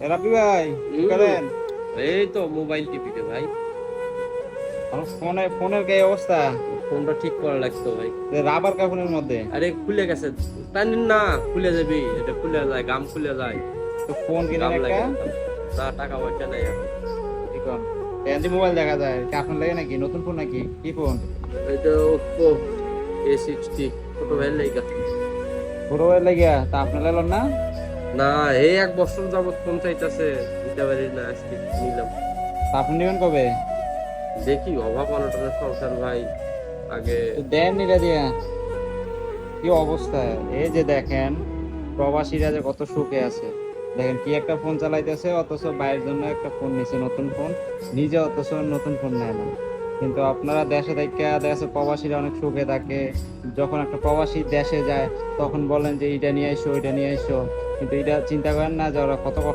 রাব্বি ভাই কি করেন? এই তো মোবাইল টিপিতে ভাই। আমার ফোনের কি অবস্থা? ফোনটা ঠিক করা লাগতো ভাই। রাবার কার্বনের মধ্যে আরে খুলে গেছে। টানেন না, খুলে যাবি, এটা খুলে যায়, গাম খুলে যায়। তো ফোন কিনেন গাম একটা। লাগে না, টাকা পয়সা নাই এখন। কি কোন এনজি মোবাইল দেখা যায় কি আপনার লাগে নাকি? নতুন ফোন নাকি? কি ফোন? এই তো Oppo A60 ছোট ভাইয়ের লাইগা। বড় মোবাইল লাগিয়া তা আপনার লাগলো না? না, এই 1 বছর যাবত ফোন চাইতেছে, দিতে পারি না, আজকে নিলাম। তা আপনি নেবেন কবে? দেখি, অভাব অনটনের সংসার ভাই। আগে তো দেন নিরা দিয়া। কি অবস্থা! এই যে দেখেন প্রবাসীরা যে কত সুখে আছে, দেখেন কি একটা ফোন চালাইতেছে, অথচ ভাইয়ের জন্য একটা ফোন নিছে, নতুন ফোন। নিজে অথচ নতুন ফোন নেয় না। কিন্তু আপনারা দেশে থেকে দেখা যাচ্ছে প্রবাসীরা অনেক সুখে থাকে। যখন একটা প্রবাসী দেশে যায় তখন বলেন যে এটা নিয়ে এসো ওইটা নিয়ে এসো, কিন্তু এটা চিন্তা করেন না যে ওরা কত কষ্ট